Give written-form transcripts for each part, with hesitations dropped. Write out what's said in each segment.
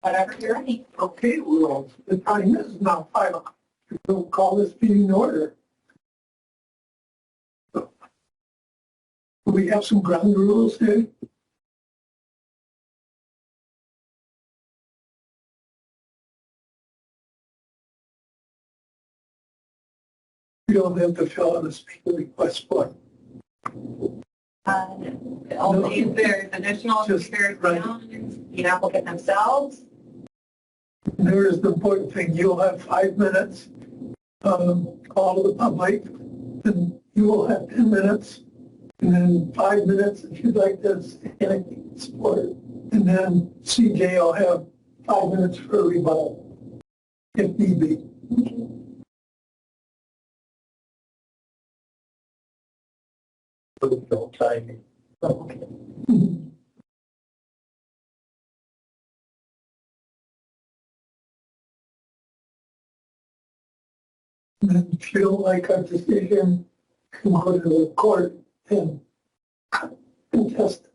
Whenever you're ready. Okay, well, the time is now 5 o'clock. We'll call this meeting in order. We have some ground rules here. You don't have to fill out a speaker request form. Only if there's additional Just- speakers right. beyond the applicant themselves. There is the important thing. You'll have 5 minutes. Call to the public. Then you will have 10 minutes. And then 5 minutes if you'd like to support. And then CJ will have 5 minutes for a rebuttal, if need be. No timing. Okay. And then if you don't like our decision, you can go to the court and contest it.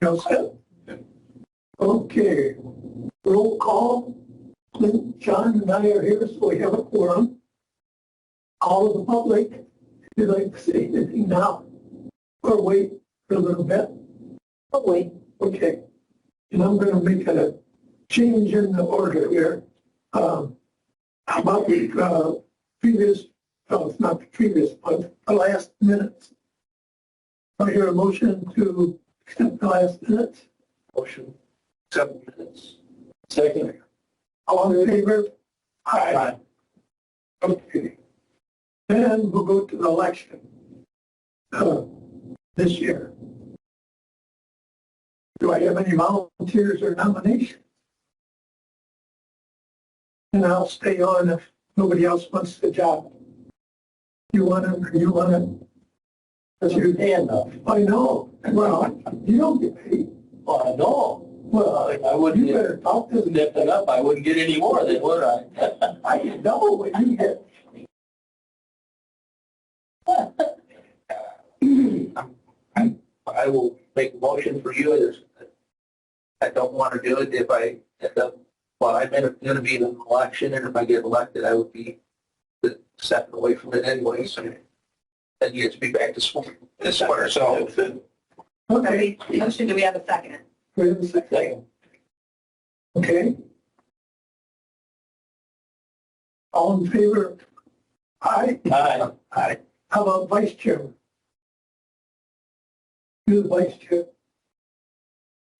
You all set? Okay, roll call. Clint, John, and I are here, so we have a quorum. All of the public, if you'd like to say anything now, or wait for a little bit. Oh, wait. Okay. And I'm going to make a change in the order here. How about the previous, oh, it's not the previous, but the last minutes. I hear a motion to accept the last minutes. Motion, 7 minutes. Second. All in favor? Aye. Okay. Then we'll go to the election this year. Do I have any volunteers or nominations? And I'll stay on if nobody else wants the job. You want it or you want it? That's your hand up. I know. Well, you don't get paid. Well, I know. Well, I wouldn't you better talk to them. nip it up. I wouldn't get any more than would I? I get double what you get. I will make a motion for you. I don't want to do it if I end up, well, I'm going to be in an election, and if I get elected, I would be stepping away from it anyway, so then you get to be back to school this summer, so. Okay. Motion, do we have a second? Wait a second. Okay. All in favor? Aye. Aye. Aye. How about vice chairman? You're the vice chair.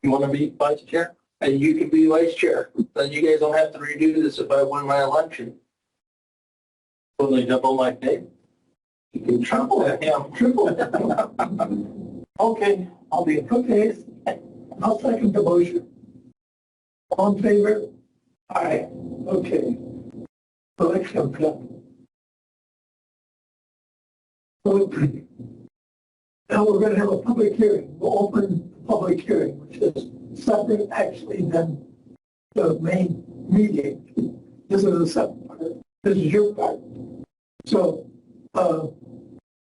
You want to be vice chair? And you can be vice chair. Then you guys don't have to redo this if I win my election. Will they double my pay? You can triple it. Yeah. Triple. Okay, I'll be. Okay. I'll second the motion. All in favor? Aye. Okay. Election done. Okay. Now we're going to have a public hearing. We'll open the public hearing, which is separate actually than the main meeting. This is a separate part. This is your part. So,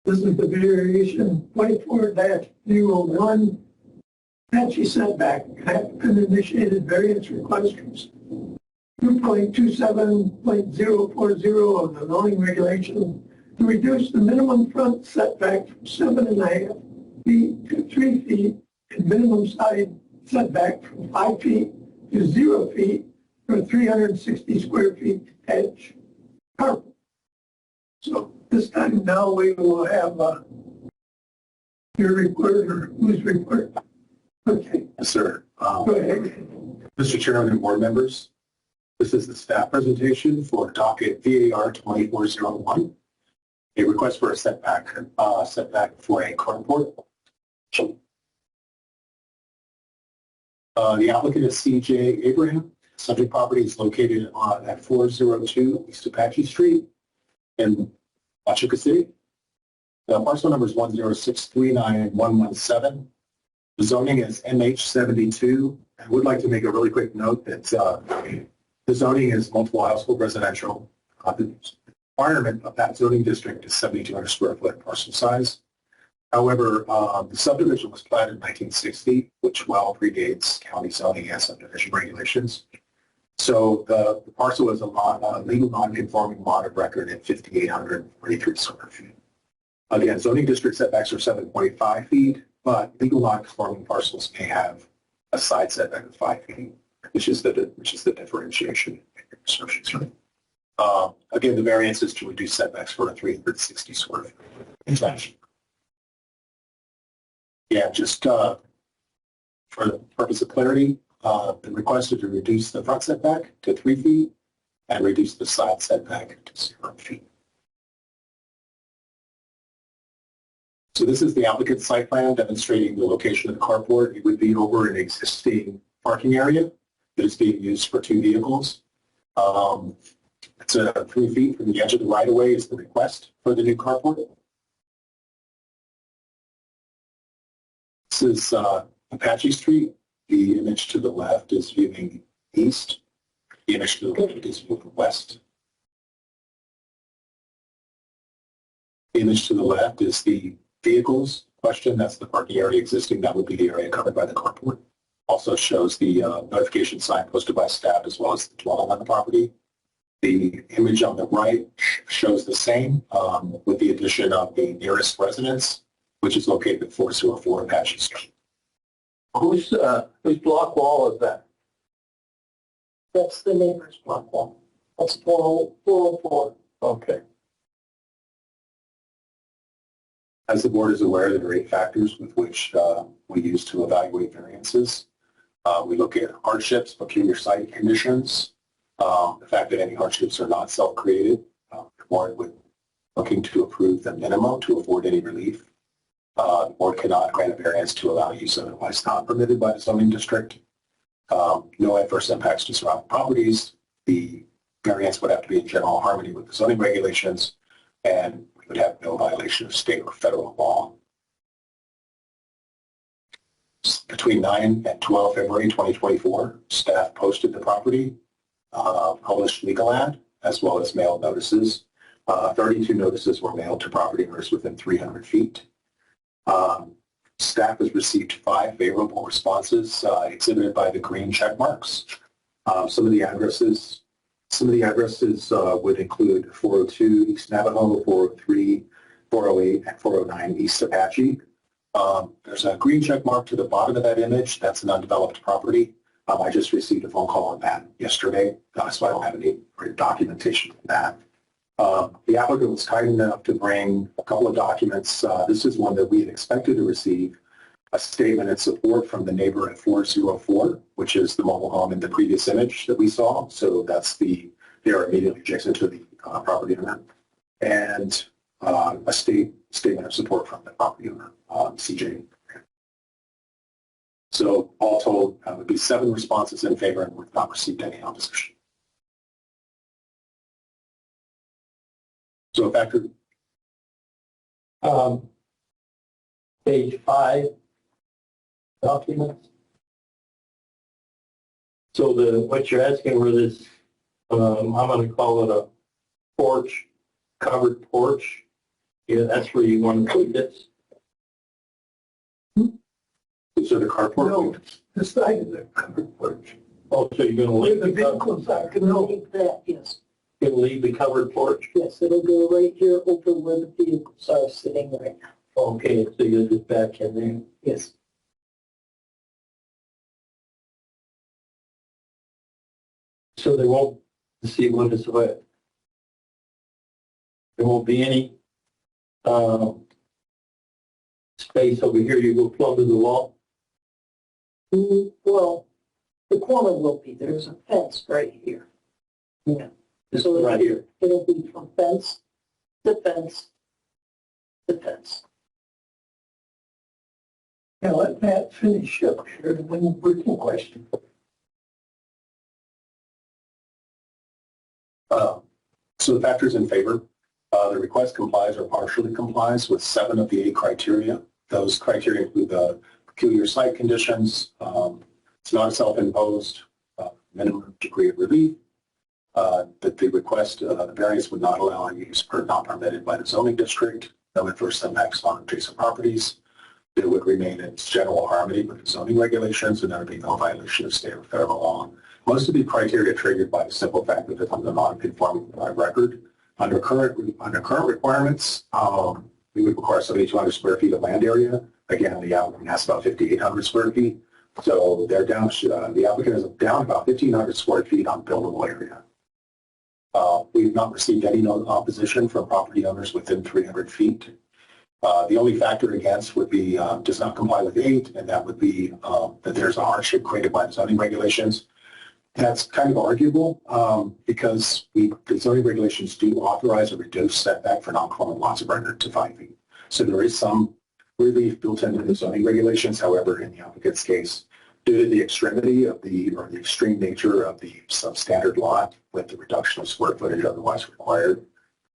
this is the variation 24-01 Apache setback had been initiated variance request from 2.27.040 of the zoning regulation to reduce the minimum front setback from 7.5 feet to 3 feet and minimum side setback from 5 feet to 0 feet for 360 square feet edge carpet. So this time now we will have your report or whose report? Okay. Yes, sir. Go ahead. Mr. Chairman and board members, this is the staff presentation for docket VAR 2401, a request for a setback for a carport. The applicant is CJ Abraham. Subject property is located at 402 East Apache Street in Pachuca City. The parcel number is 106391117. The zoning is MH72. I would like to make a really quick note that the zoning is multiple household residential. The requirement of that zoning district is 7,200 square foot parcel size. However, the subdivision was platted in 1960, which well predates county zoning and subdivision regulations. So the parcel is a legal non-conforming lot of record at 5,843 square feet. Again, zoning district setbacks are 7.5 feet, but legal non-conforming parcels may have a side setback of 5 feet, which is the differentiation. Again, the variance is to reduce setbacks for a 360 square foot transaction. Yeah, just for the purpose of clarity, the request is to reduce the front setback to 3 feet and reduce the side setback to 0 feet. So this is the applicant's site plan demonstrating the location of the carport. It would be over an existing parking area that is being used for 2 vehicles. It's 3 feet from the edge of the right-of-way is the request for the new carport. This is Apache Street. The image to the left is viewing east. The image to the right is viewing west. The image to the left is the vehicles question. That's the parking area existing. That would be the area covered by the carport. Also shows the notification sign posted by staff as well as the dwelling on the property. The image on the right shows the same with the addition of the nearest residence, which is located at 404 Apache Street. Whose block wall is that? That's the neighbor's block wall. That's 404. Okay. As the board is aware, there are 8 factors with which we use to evaluate variances. We look at hardships, peculiar site conditions, the fact that any hardships are not self-created. The board would looking to approve the minimum to afford any relief. The board cannot grant a variance to allow use otherwise not permitted by the zoning district. No adverse impacts to surrounding properties. The variance would have to be in general harmony with the zoning regulations, and we would have no violation of state or federal law. Between 9 and 12 February 2024, staff posted the property, published legal ad, as well as mailed notices. 32 notices were mailed to property owners within 300 feet. Staff has received 5 favorable responses exhibited by the green check marks. Some of the addresses would include 402 East Navajo, 403, 408, and 409 East Apache. There's a green check mark to the bottom of that image. That's an undeveloped property. I just received a phone call on that yesterday, so I don't have any documentation of that. The applicant was kind enough to bring a couple of documents. This is one that we had expected to receive, a statement in support from the neighbor at 404, which is the mobile home in the previous image that we saw. So that's they are immediately adjacent to the property owner. And a statement of support from the property owner, CJ. So all told, would be 7 responses in favor, and we've not received any opposition. So factor. Page 5 documents. So what you're asking for this, I'm going to call it a porch, covered porch. Yeah, that's where you want to put this. So the carport. No, the side of the covered porch. Oh, so you're going to Where leave the the vehicles are, no. Leave that, yes. You're going to leave the covered porch? Yes, it'll go right here over where the vehicles are sitting right now. Okay, so you're just back in there. Yes. So there won't, let's see what is what. There won't be any space over here. You go plumb to the wall. Well, the corner will be, there's a fence right here. Yeah. Just So right here. It'll be from fence to fence to fence. Yeah, let Pat finish up here, and then we can question. So the factors in favor, the request complies or partially complies with 7 of the 8 criteria. Those criteria include the peculiar site conditions. It's not a self-imposed minimum degree of relief. that the request, the variance would not allow any use not permitted by the zoning district, no adverse impacts on adjacent properties. It would remain in general harmony with the zoning regulations, and there would be no violation of state or federal law. Most of the criteria triggered by the simple fact that it's under non-conforming record. Under current requirements, we would require 7,200 square feet of land area. Again, the applicant has about 5,800 square feet. So they're down, the applicant is down about 1,500 square feet on buildable area. We've not received any opposition from property owners within 300 feet. The only factor against would be does not comply with 8, and that would be that there's a hardship created by the zoning regulations. That's kind of arguable because the zoning regulations do authorize a reduced setback for non-conforming lots of record to 5 feet. So there is some relief built into the zoning regulations. However, in the applicant's case, due to the extremity of the extreme nature of the substandard lot with the reduction of square footage otherwise required,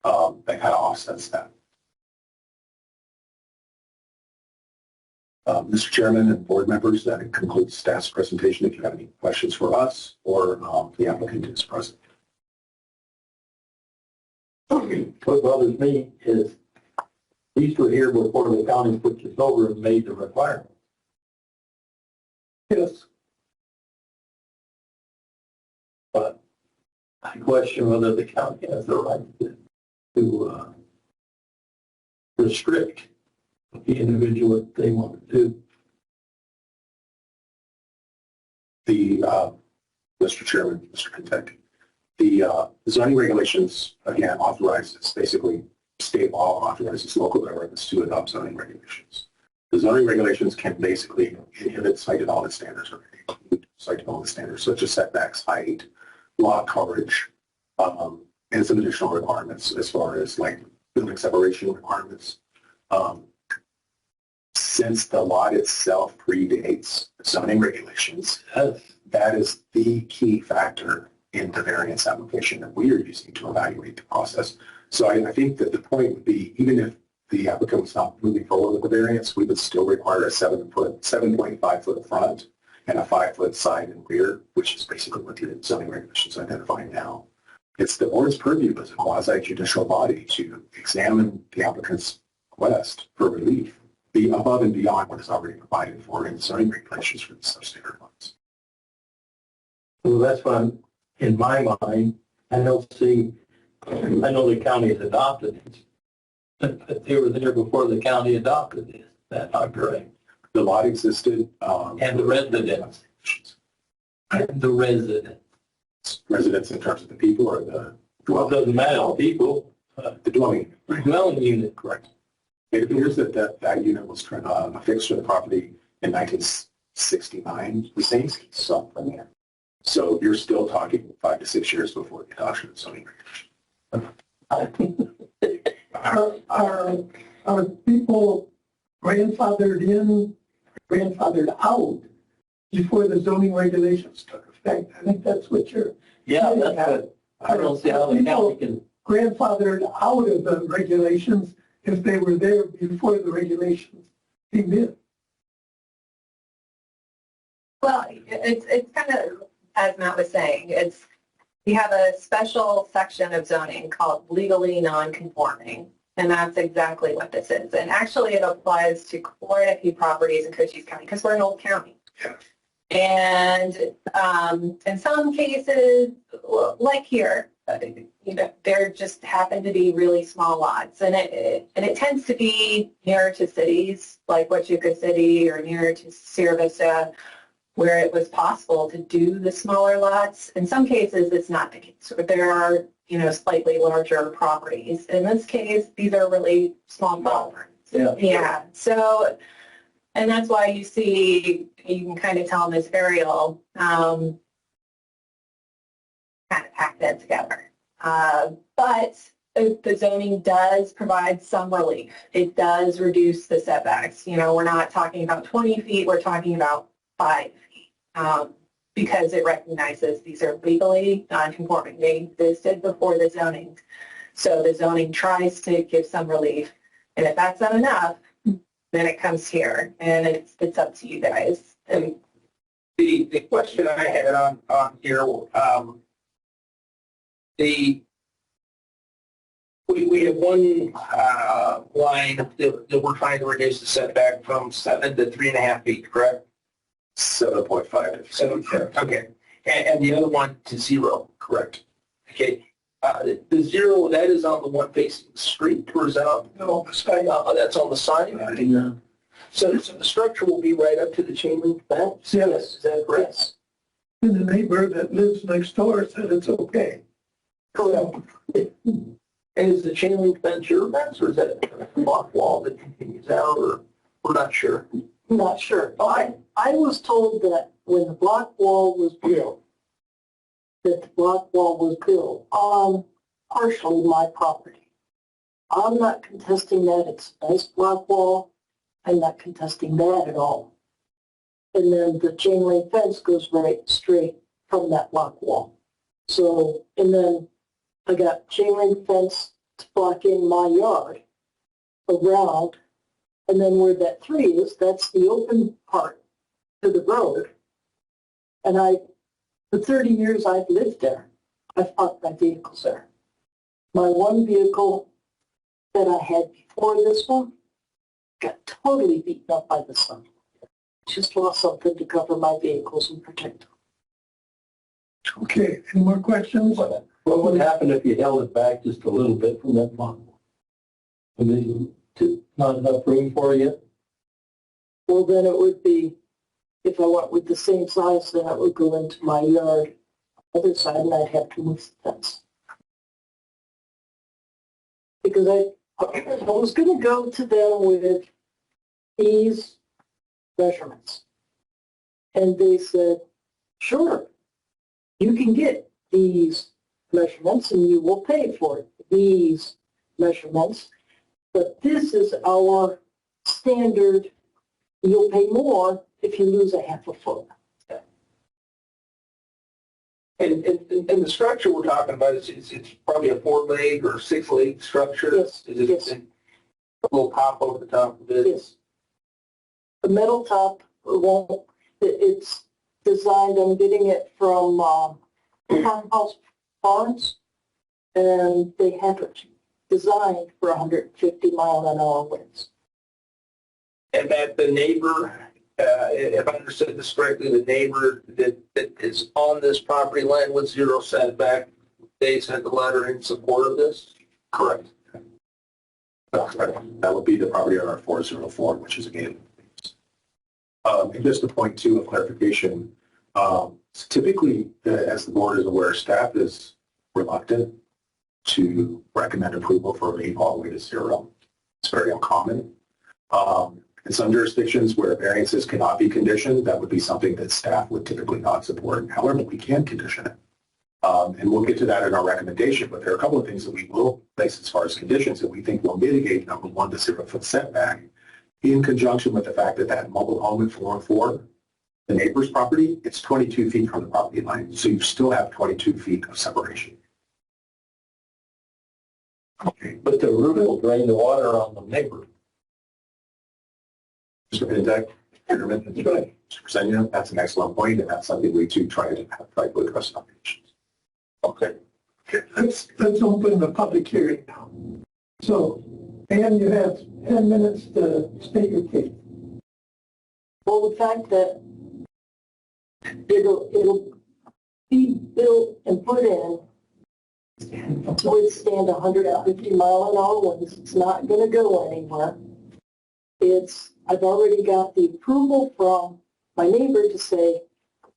that kind of offsets that. Mr. Chairman and board members, that concludes staff's presentation. If you have any questions for us or the applicant is present. What bothers me is these were here before the county put this over and made the requirement. Yes. But I question whether the county has the right to restrict the individual what they want to do. Mr. Chairman, Mr. Content, the zoning regulations, again, authorizes, basically state law authorizes local governments to adopt zoning regulations. The zoning regulations can basically inhibit site development standards or site development standards such as setbacks, height, lot coverage, and some additional requirements as far as like building separation requirements. Since the lot itself predates zoning regulations, that is the key factor in the variance application that we are using to evaluate the process. So I think that the point would be, even if the applicant was not moving forward with the variance, we would still require a 7.5 foot front and a 5 foot side and rear, which is basically what the zoning regulations identify now. It's the board's purview as a quasi-judicial body to examine the applicant's request for relief, be above and beyond what is already provided for in the zoning regulations for the substandard lots. So that's why I'm, in my mind, I know the county has adopted it, but they were there before the county adopted it. That's not correct. The lot existed. And the residents. And the residents. Residents in terms of the people or the Well, it doesn't matter, people, the dwelling unit. dwelling unit. Correct. It appears that that unit was affixed to the property in 1969, the same stuff from there. So you're still talking 5 to 6 years before the adoption of zoning regulation. Are people grandfathered in, grandfathered out before the zoning regulations took effect? I think that's what you're. Yeah, that's good. I don't see how the county can. Grandfathered out of the regulations if they were there before the regulations came in. Well, it's kind of, as Matt was saying, you have a special section of zoning called legally non-conforming, and that's exactly what this is. And actually, it applies to quite a few properties in Cochise County because we're an old county. Yeah. And in some cases, like here, there just happen to be really small lots, and it tends to be nearer to cities like Huachuca City or nearer to Sierra Vista, where it was possible to do the smaller lots. In some cases, it's not the case. There are, slightly larger properties. In this case, these are really small properties. Yeah. Yeah. So, and that's why you can kind of tell in this aerial, kind of pack that together. But the zoning does provide some relief. It does reduce the setbacks. We're not talking about 20 feet. We're talking about 5 feet. Because it recognizes these are legally non-conforming. They existed before the zoning. So the zoning tries to give some relief. And if that's not enough, then it comes here. And it's up to you guys. And The question I had on here, we have one, line that we're trying to reduce the setback from 7 to 3.5 feet, correct? 7.5. 7, okay. And the other one to 0. Correct. Okay. The 0, that is on the one facing the street, or is that on? No, the side. That's on the side? Yeah. So the structure will be right up to the chain link fence? Yes. Is that correct? Yes. And the neighbor that lives next door said it's okay. Correct. And is the chain link fence your fence, or is that a block wall that continues out, or we're not sure? I'm not sure. I was told that when the block wall was built, that the block wall was built on partially my property. I'm not contesting that. It's a nice block wall. I'm not contesting that at all. And then the chain link fence goes right straight from that block wall. So, and then I got chain link fence to block in my yard around. And then where that 3 is, that's the open part to the road. And for 30 years I've lived there. I've parked my vehicles there. My one vehicle that I had before this one got totally beaten up by the sun. Just lost something to cover my vehicles and protect them. Okay, any more questions? What would happen if you held it back just a little bit from that block? I mean, not enough room for you? Well, then it would be, if I went with the same size, then it would go into my yard on the other side, and I'd have to move the fence. Because I was going to go to them with these measurements. And they said, sure, you can get these measurements and you will pay for it, these measurements. But this is our standard. You'll pay more if you lose a half a foot. And the structure we're talking about is it's probably a 4-leg or 6-leg structure? Yes, Is it yes. a little top over the top of it? Yes. The metal top won't, it's designed, I'm getting it from Farmhouse Farms, and they have it designed for 150-mile-an-hour winds. And that the neighbor, if I understood this correctly, the neighbor that is on this property line with 0 setback, they sent a letter in support of this? Correct. That would be the property owner 404, which is again. And just a point too of clarification, typically, as the board is aware, staff is reluctant to recommend approval for a rate all the way to 0. It's very uncommon. In some jurisdictions where variances cannot be conditioned, that would be something that staff would typically not support. However, we can condition it. And we'll get to that in our recommendation, but there are a couple of things that we will place as far as conditions that we think will mitigate, number one, the 0-foot setback, in conjunction with the fact that that mobile home at 404, the neighbor's property, it's 22 feet from the property line. So you still have 22 feet of separation. Okay. But the roof will drain the water on the neighbor. Mr. Benedek, that's right. Mr. Ksenia, that's an excellent point, and that's something we too try to address in our conditions. Okay. Okay, let's open the public hearing now. So, Ann, you have 10 minutes to state your case. Well, the fact that it'll be built and put in to withstand 150-mile-an-hour winds, it's not going to go anywhere. I've already got the approval from my neighbor to say,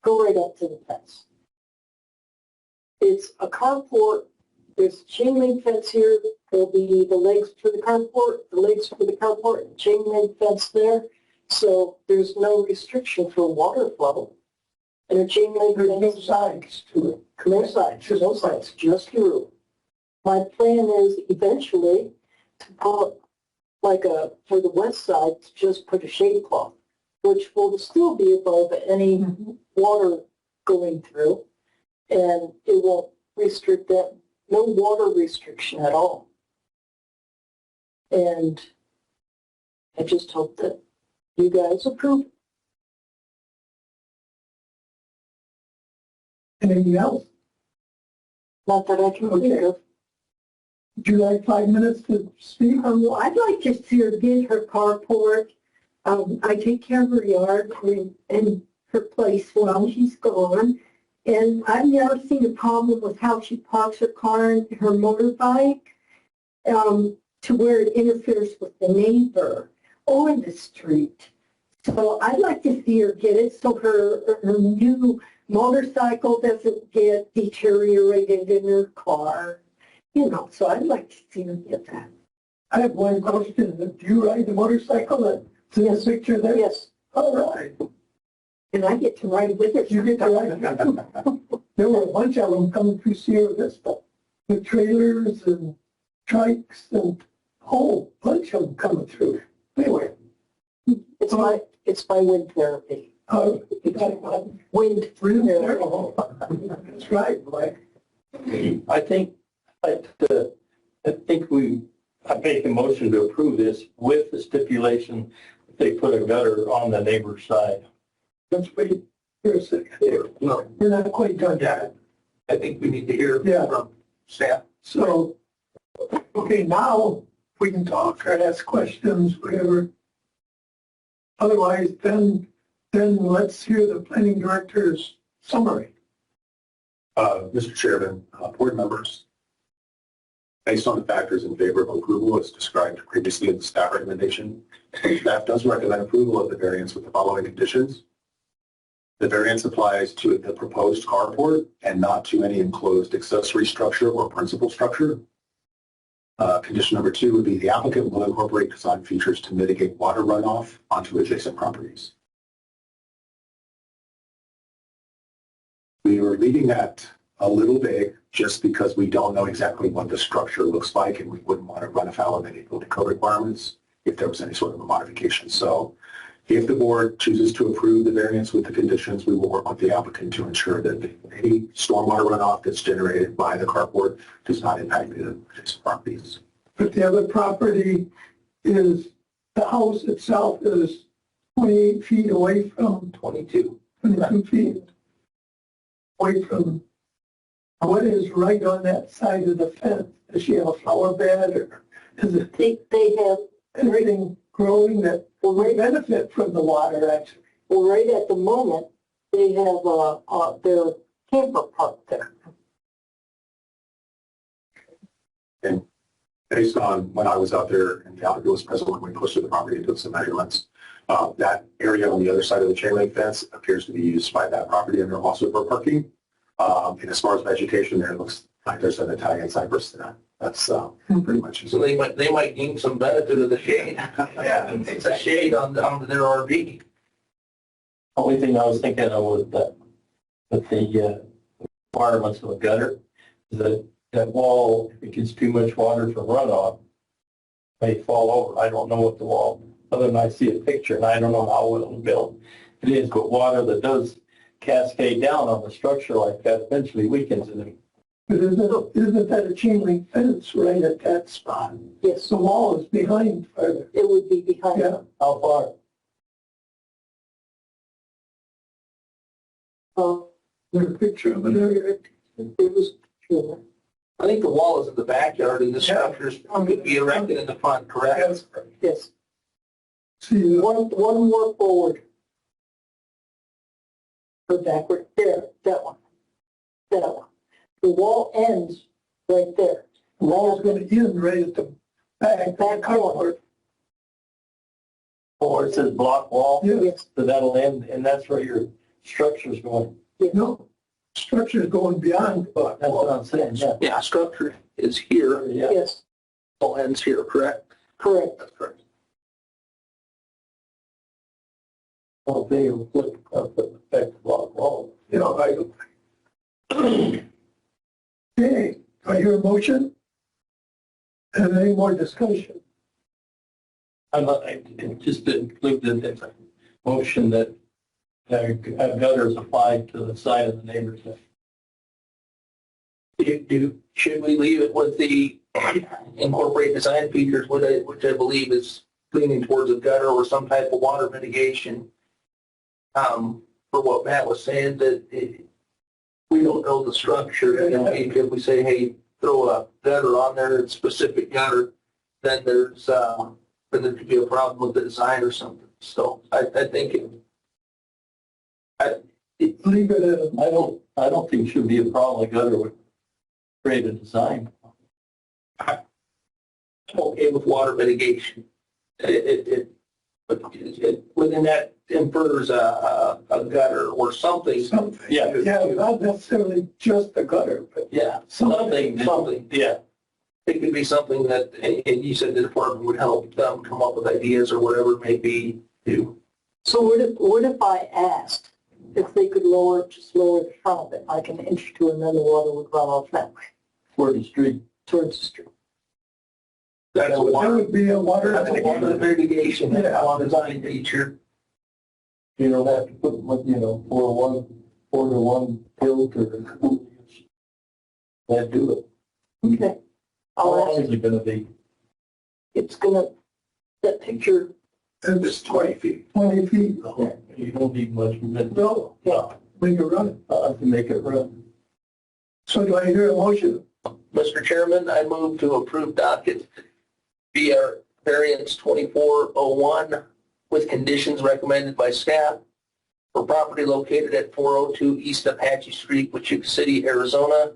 go right up to the fence. It's a carport. There's a chain link fence here. There'll be the legs for the carport, chain link fence there. So there's no restriction for water flow. And a chain link There's no fence, sides to it. no sides, just the roof. My plan is eventually to put for the west side, to just put a shade cloth, which will still be above any water going through, and it won't restrict that, no water restriction at all. And I just hope that you guys approve. Anything else? Not that I can think of. Would you like 5 minutes to speak? I'd like to see her get her carport. I take care of her yard and her place while she's gone. And I've never seen a problem with how she parks her car and her motorbike to where it interferes with the neighbor or the street. So I'd like to see her get it so her new motorcycle doesn't get deteriorated in her car. You know, so I'd like to see her get that. I have one question. Do you ride the motorcycle that's in the picture there? Yes, All right. and I get to ride with her. You get to ride. There were a bunch of them coming through Sierra Vista with trailers and trikes and a whole bunch of them coming through. Anyway, It's my wind therapy. Wind really, therapy. that's right, Blake. I think I make a motion to approve this with the stipulation that they put a gutter on the neighbor's side. Let's wait for a second here. No, We're not quite done yet. I think we need to hear Yeah. from staff. So, okay, now we can talk or ask questions, whatever. Otherwise, then let's hear the planning director's summary. Mr. Chairman, board members, based on the factors in favor of approval as described previously in the staff recommendation, staff does recommend approval of the variance with the following conditions. The variance applies to the proposed carport and not to any enclosed accessory structure or principal structure. Condition number 2 would be the applicant will incorporate design features to mitigate water runoff onto adjacent properties. We were leaving that a little vague just because we don't know exactly what the structure looks like and we wouldn't want to run afoul of any building code requirements if there was any sort of a modification. So if the board chooses to approve the variance with the conditions, we will work with the applicant to ensure that any stormwater runoff that's generated by the carport does not impact the adjacent properties. But the other property is, the house itself is 28 feet away from, 22. 22 feet away from, what is right on that side of the fence? Does she have a flower bed or is it They have, anything growing that well, would right, benefit from the water actually? well, right at the moment, they have their camper park there. And based on when I was out there and the applicant was present when we posted the property and took some measurements, that area on the other side of the chain link fence appears to be used by that property owner also for parking. And as far as vegetation there, it looks like there's an Italian cypress there. That's pretty much. So they might gain some benefit of the shade. Yeah, it's a shade on their RV. Only thing I was thinking of was that with the requirements of a gutter, is that wall, if it gets too much water from runoff, may fall over. I don't know what the wall, other than I see a picture and I don't know how well built it is, but water that does cascade down on the structure like that eventually weakens it. But isn't that a chain link fence right at that spot? Yes, The wall is behind further. it would be behind. Yeah. How far? There's a picture of it there. It was, sure. I think the wall is in the backyard and the structures could be erected in the front, correct? Yes. Yes, See, one more forward. Go backward, there, that one. That one. The wall ends right there. the wall's going to end right at the back. Back corner. Or it says block wall, Yeah. Yes, so that'll end, and that's where your structure's going. No, structure's going beyond the block That's what wall. I'm saying, yeah. Yeah, structure is here, Yeah. yes, all ends here, correct? correct. That's correct. Well, they look up at the block wall. You know, okay, do I hear a motion? And any more discussion? I just include in the motion that gutters applied to the side of the neighbor's. Should we leave it with the incorporate design features, which I believe is leaning towards a gutter or some type of water mitigation? For what Matt was saying, that we don't know the structure, and if we say, hey, throw a gutter on there, a specific gutter, then then there could be a problem with the design or something. So I think Leave it at a I don't think it should be a problem. The gutter would create a design. I'm okay with water mitigation. Within that infers a gutter or something. something. Yeah. Yeah, not necessarily just the gutter, but Yeah, Something. something. Yeah. It could be something that, and you said the department would help them come up with ideas or whatever it may be to. So what if I asked if they could just lower the front of it, like an inch to, and then the water would run off that way For the street. towards the street? That's a that water, would be a water. that's a water mitigation, design feature. You don't have to put, 4-to-1 filter. That do it. Okay. How I'll long ask, is it gonna be? it's gonna, that picture, And It's 20 feet. 20 feet. You don't need much. No, No, make it run. to make it run. So do I hear a motion? Mr. Chairman, I move to approve docket via variance 2401 with conditions recommended by staff for property located at 402 East Apache Street, Wichita City, Arizona,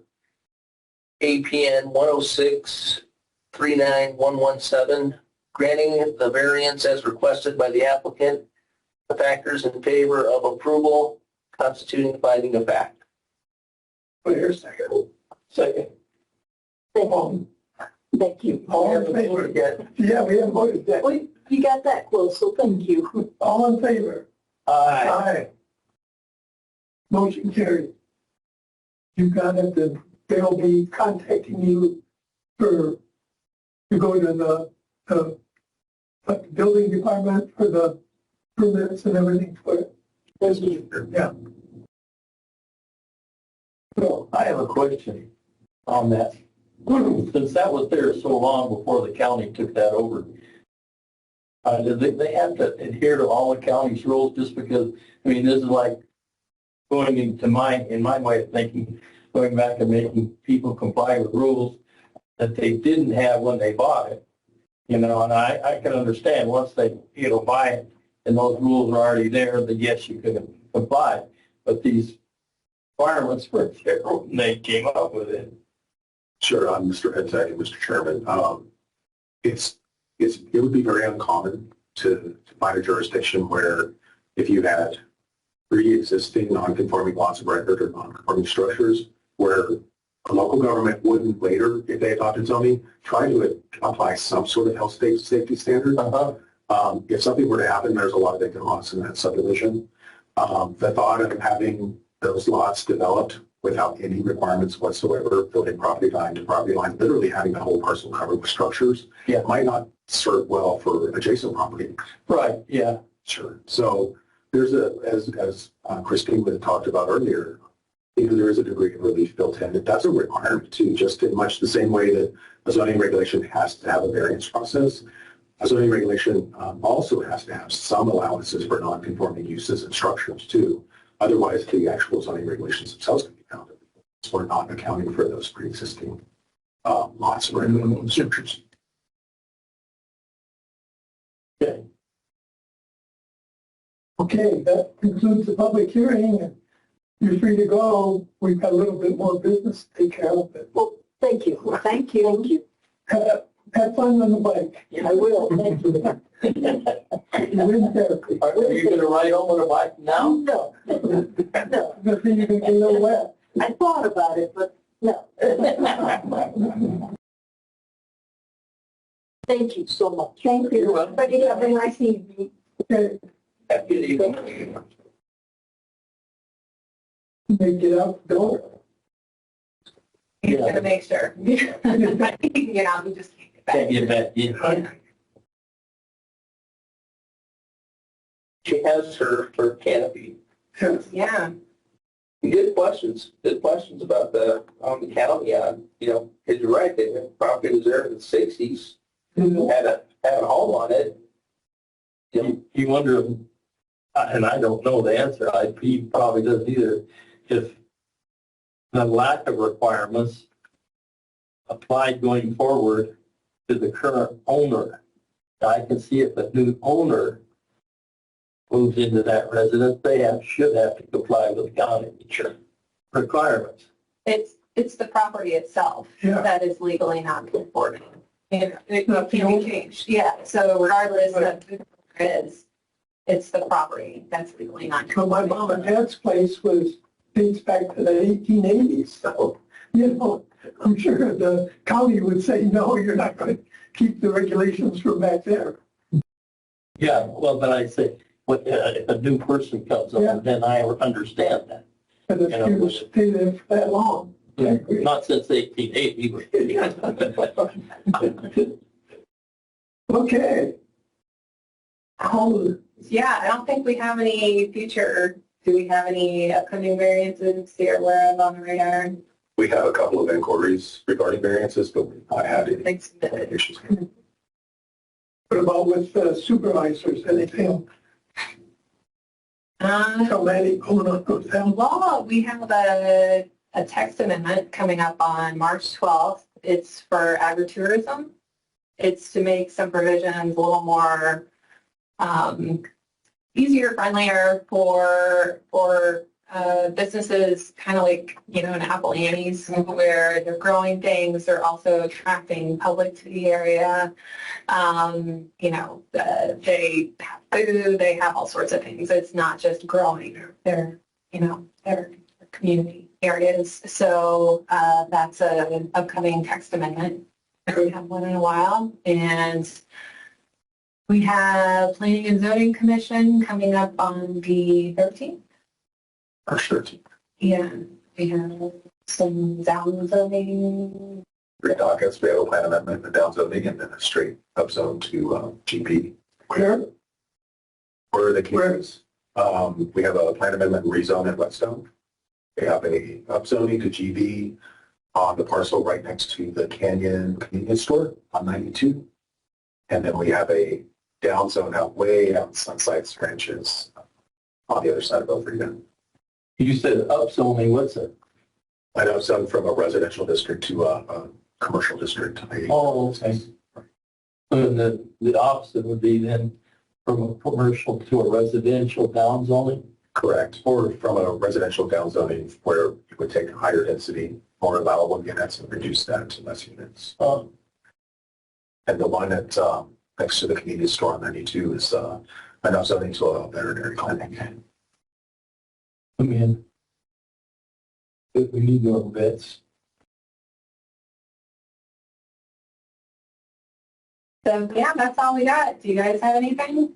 APN 106-39117, granting the variance as requested by the applicant, the factors in favor of approval constituting finding of fact. Wait here a second. Second. thank you. All in favor? Yeah, we haven't voted yet. Well, you got that close, so thank you. All in favor? Aye. Motion carried. You got it, and they'll be contacting you to go to the building department for the permits and everything for it. Thank you. Yeah. So I have a question on that. Since that was there so long before the county took that over, did they have to adhere to all the county's rules just because, I mean, this is like going in my way of thinking, going back and making people comply with rules that they didn't have when they bought it. And I can understand once they, buy it and those rules are already there, that yes, you can comply. But these requirements were there when they came up with it. Sure, I'm Mr. Headtech and Mr. Chairman. It would be very uncommon to find a jurisdiction where if you had pre-existing non-conforming lots of record or non-conforming structures, where a local government wouldn't later, if they adopted zoning, try to apply some sort of health safety standard. If something were to happen, there's a lot of vacant lots in that subdivision. The thought of having those lots developed without any requirements whatsoever, building property line to property line, literally having the whole parcel covered with structures, might not serve well for adjacent property. Right, yeah. Sure. So there's as Christine had talked about earlier, there is a degree of relief built in. That's a requirement too, just in much the same way that a zoning regulation has to have a variance process. A zoning regulation also has to have some allowances for non-conforming uses and structures too. Otherwise, the actual zoning regulations themselves can be found for not accounting for those pre-existing lots or structures. Okay. Okay, that concludes the public hearing. You're free to go. We've got a little bit more business to take care of. But Well, thank you. Thank you. Thank you. have fun on the bike. I will, thank you. Wind therapy. Are you going to ride home on a bike now? No, no. Good thing you can get a little wet. I thought about it, but no. Thank you so much. Thank You're you. welcome. Everybody have a nice evening. Okay, Good evening. make it out the door. He's gonna make sure. I think you can get out, you just can't get back. Can't get back in. She has her canopy. Yes. Yeah. Good questions about the county on, because you're right, the property was there in the 60s, had a home on it. You wonder, and I don't know the answer, he probably doesn't either, if the lack of requirements applied going forward to the current owner. I can see if a new owner moves into that residence, should have to comply with county requirements. It's the property itself Yeah. that is legally non-conforming. It Not the can owner. be changed, yeah, so regardless of who it is, it's the property that's legally So non-conforming. my mom and dad's place dates back to the 1880s, so, I'm sure the county would say, no, you're not going to keep the regulations from back there. Yeah, well, but I say, if a new person comes Yeah. on, then I understand that. But if you stay there for that long. I agree. Not since 1880, but Okay. Yeah, I don't think we have any future, do we have any upcoming variances you're aware of on the radar? We have a couple of inquiries regarding variances, but we've not had any Thanks. issues. What about with supervisors, anything? Traumatic going on with them? Well, we have a text amendment coming up on March 12th. It's for agritourism. It's to make some provisions a little more easier, friendlier for businesses, kind of like, an Apple Annie's, where they're growing things, they're also attracting public to the area. They have food, they have all sorts of things. It's not just growing, they're community areas. So that's an upcoming text amendment. We have one in a while. And we have Planning and Zoning Commission coming up on the 13th. March 13th. Yeah, we have some down zoning. Three dockets, we have a plan amendment, the down zoning, and then a straight up zone to GP. Where? Where are the cases? We have a plan amendment rezone at Whetstone. We have a upzoning to GB on the parcel right next to the Canyon convenience store on 92. And then we have a down zone out way out in Sunside's Ranches on the other side of Elfrida. you said upzoning, what's it? I know some from a residential district to a commercial district. Oh, okay. And the opposite would be then from a commercial to a residential downzoning? Correct. Or from a residential downzoning where you would take higher density, more allowable units and reduce that to less units. And the one at next to the convenience store on 92 is an upzoning to a veterinary clinic. I mean, if we need more vets. So yeah, that's all we got. Do you guys have anything?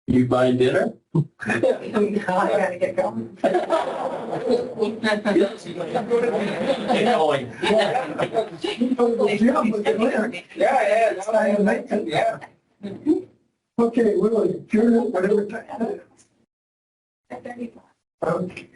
You buying dinner? No, I gotta get going. Yeah. Okay, we'll adjourn it whatever time it is. Okay.